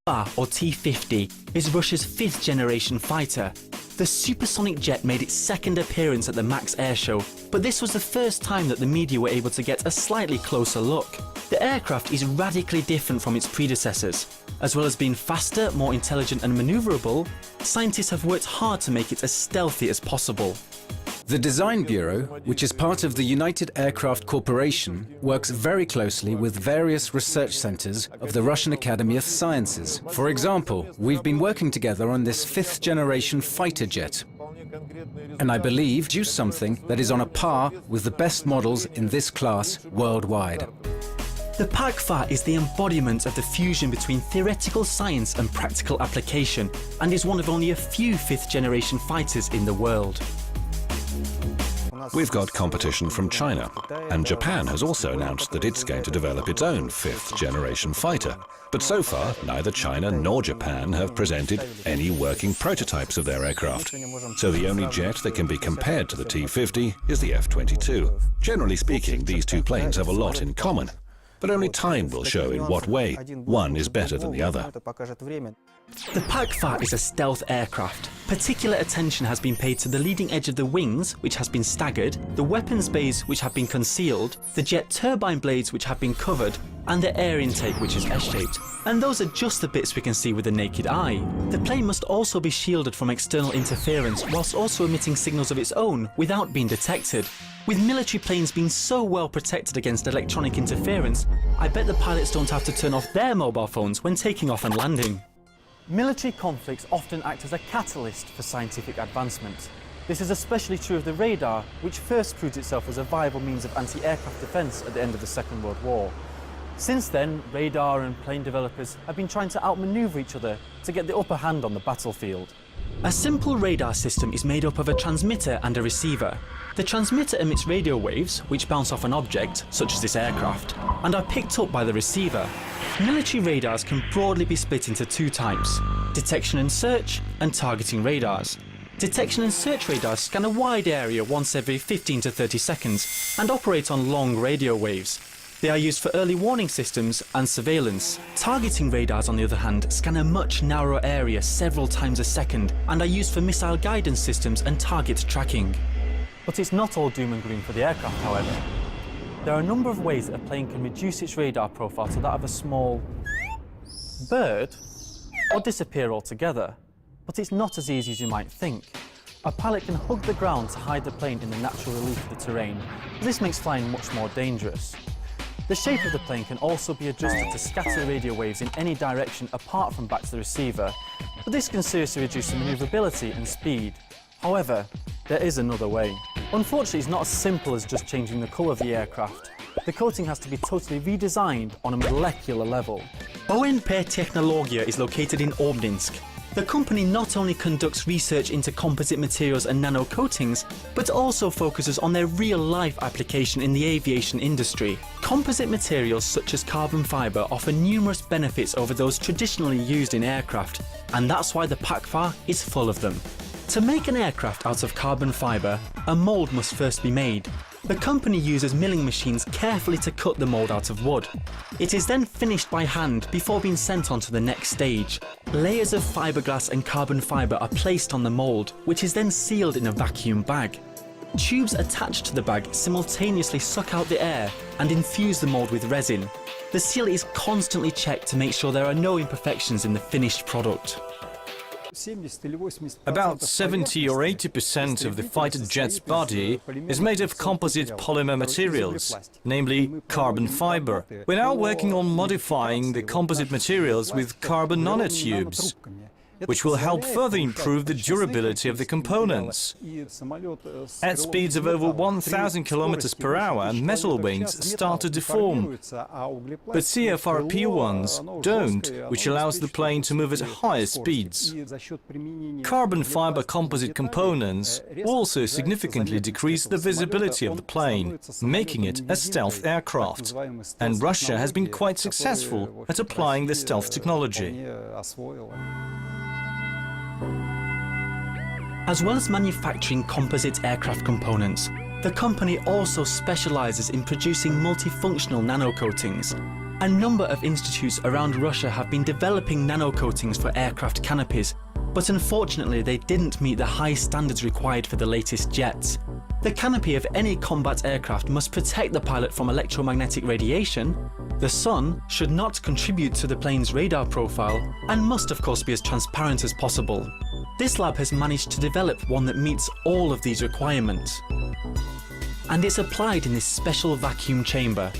FA, or T-50, is Russia's fifth-generation fighter. The supersonic jet made its second appearance at the MAX Air Show, but this was the first time that the media were able to get a slightly closer look. The aircraft is radically different from its predecessors. As well as being faster, more intelligent and manoeuvrable, scientists have worked hard to make it as stealthy as possible. The Design Bureau, which is part of the United Aircraft Corporation, works very closely with various research centers of the Russian Academy of Sciences. For example, we've been working together on this fifth-generation fighter jet, and I believe produce something that is on a par with the best models in this class worldwide. The PAK FA is the embodiment of the fusion between theoretical science and practical application, and is one of only a few fifth-generation fighters in the world. We've got competition from China, and Japan has also announced that it's going to develop its own fifth-generation fighter. But so far, neither China nor Japan have presented any working prototypes of their aircraft. So the only jet that can be compared to the T-50 is the F-22. Generally speaking, these two planes have a lot in common, but only time will show in what way one is better than the other. The PAK FA is a stealth aircraft. Particular attention has been paid to the leading edge of the wings, which has been staggered, the weapons bays, which have been concealed, the jet turbine blades, which have been covered, and the air intake, which is S-shaped. And those are just the bits we can see with the naked eye. The plane must also be shielded from external interference, whilst also emitting signals of its own without being detected. With military planes being so well protected against electronic interference, I bet the pilots don't have to turn off their mobile phones when taking off and landing. Military conflicts often act as a catalyst for scientific advancement. This is especially true of the radar, which first proved itself as a viable means of anti-aircraft defence at the end of the Second World War. Since then, radar and plane developers have been trying to outmaneuver each other to get the upper hand on the battlefield. A simple radar system is made up of a transmitter and a receiver. The transmitter emits radio waves, which bounce off an object, such as this aircraft, and are picked up by the receiver. Military radars can broadly be split into two types: detection and search, and targeting radars. Detection and search radars scan a wide area once every 15 to 30 seconds and operate on long radio waves. They are used for early warning systems and surveillance. Targeting radars, on the other hand, scan a much narrower area several times a second and are used for missile guidance systems and target tracking. But it's not all doom and gloom for the aircraft, however. There are a number of ways that a plane can reduce its radar profile to that of a small bird, or disappear altogether. But it's not as easy as you might think. A pilot can hug the ground to hide the plane in the natural relief of the terrain. This makes flying much more dangerous. The shape of the plane can also be adjusted to scatter radio waves in any direction apart from back to the receiver, but this can seriously reduce the manoeuvrability and speed. However, there is another way. Unfortunately, it's not as simple as just changing the colour of the aircraft. The coating has to be totally redesigned on a molecular level. ONP Technologia is located in Obninsk. The company not only conducts research into composite materials and nano coatings, but also focuses on their real-life application in the aviation industry. Composite materials such as carbon fibre offer numerous benefits over those traditionally used in aircraft, and that's why the PAK FA is full of them. To make an aircraft out of carbon fibre, a mould must first be made. The company uses milling machines carefully to cut the mould out of wood. It is then finished by hand before being sent on to the next stage. Layers of fiberglass and carbon fibre are placed on the mould, which is then sealed in a vacuum bag. Tubes attached to the bag simultaneously suck out the air and infuse the mould with resin. The seal is constantly checked to make sure there are no imperfections in the finished product. About 70 or 80% of the fighter jet's body is made of composite polymer materials, namely carbon fiber. We're now working on modifying the composite materials with carbon nanotubes, which will help further improve the durability of the components. At speeds of over 1,000 km per hour, metal wings start to deform, but CFRP ones don't, which allows the plane to move at higher speeds. Carbon fiber composite components also significantly decrease the visibility of the plane, making it a stealth aircraft. And Russia has been quite successful at applying the stealth technology. As well as manufacturing composite aircraft components, the company also specialises in producing multifunctional nano coatings. A number of institutes around Russia have been developing nano-coatings for aircraft canopies, but unfortunately they didn't meet the high standards required for the latest jets. The canopy of any combat aircraft must protect the pilot from electromagnetic radiation, the sun should not contribute to the plane's radar profile, and must of course be as transparent as possible. This lab has managed to develop one that meets all of these requirements. And it's applied in this special vacuum chamber.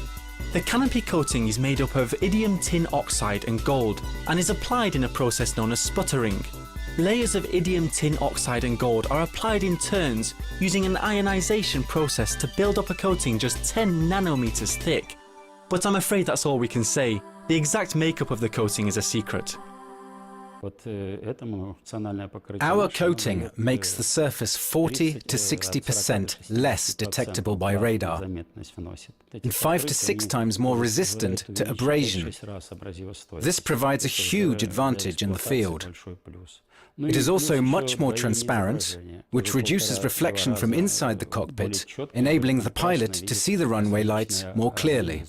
The canopy coating is made up of indium tin oxide and gold and is applied in a process known as sputtering. Layers of indium tin oxide and gold are applied in turns using an ionization process to build up a coating just 10 nanometers thick. But I'm afraid that's all we can say. The exact makeup of the coating is a secret. Our coating makes the surface 40 to 60% less detectable by radar, and 5 to 6 times more resistant to abrasion. This provides a huge advantage in the field. It is also much more transparent, which reduces reflection from inside the cockpit, enabling the pilot to see the runway lights more clearly.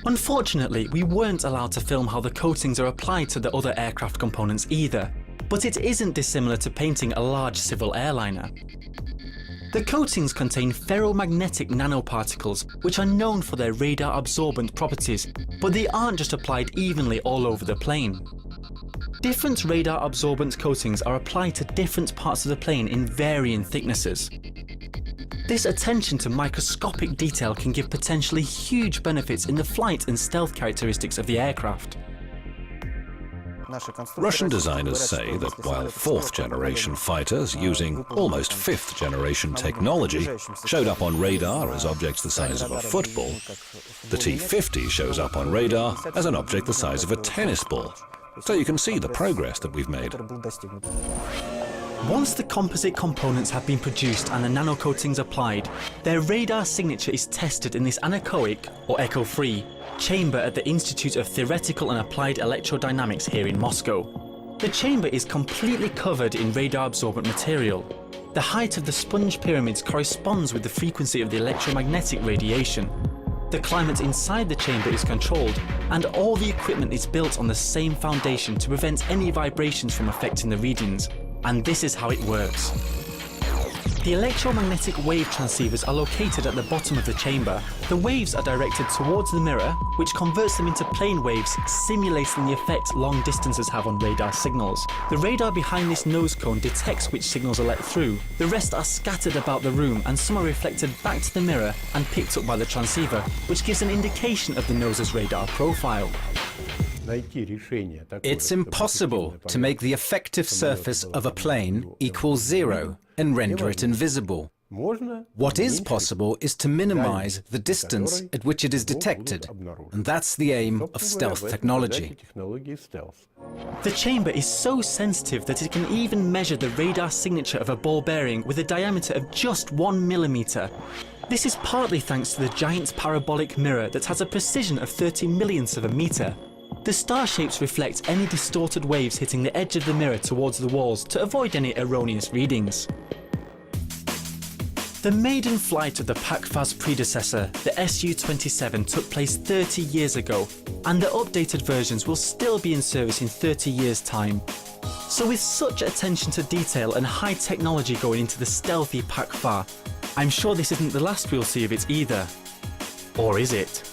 Unfortunately, we weren't allowed to film how the coatings are applied to the other aircraft components either, but it isn't dissimilar to painting a large civil airliner. The coatings contain ferromagnetic nanoparticles, which are known for their radar-absorbent properties, but they aren't just applied evenly all over the plane. Different radar-absorbent coatings are applied to different parts of the plane in varying thicknesses. This attention to microscopic detail can give potentially huge benefits in the flight and stealth characteristics of the aircraft. Russian designers say that while fourth-generation fighters using almost fifth-generation technology showed up on radar as objects the size of a football, the T-50 shows up on radar as an object the size of a tennis ball. So you can see the progress that we've made. Once the composite components have been produced and the nanocoatings applied, their radar signature is tested in this anechoic, or echo-free, chamber at the Institute of Theoretical and Applied Electrodynamics here in Moscow. The chamber is completely covered in radar-absorbent material. The height of the sponge pyramids corresponds with the frequency of the electromagnetic radiation. The climate inside the chamber is controlled, and all the equipment is built on the same foundation to prevent any vibrations from affecting the readings. And this is how it works. The electromagnetic wave transceivers are located at the bottom of the chamber. The waves are directed towards the mirror, which converts them into plane waves, simulating the effect long distances have on radar signals. The radar behind this nose cone detects which signals are let through. The rest are scattered about the room, and some are reflected back to the mirror and picked up by the transceiver, which gives an indication of the nose's radar profile. It's impossible to make the effective surface of a plane equal 0 and render it invisible. What is possible is to minimize the distance at which it is detected, and that's the aim of stealth technology. The chamber is so sensitive that it can even measure the radar signature of a ball bearing with a diameter of just 1 millimeter. This is partly thanks to the giant parabolic mirror that has a precision of 30 millionths of a meter. The star shapes reflect any distorted waves hitting the edge of the mirror towards the walls to avoid any erroneous readings. The maiden flight of the PAK FA's predecessor, the Su-27, took place 30 years ago, and the updated versions will still be in service in 30 years' time. So with such attention to detail and high technology going into the stealthy PAK FA, I'm sure this isn't the last we'll see of it either. Or is it?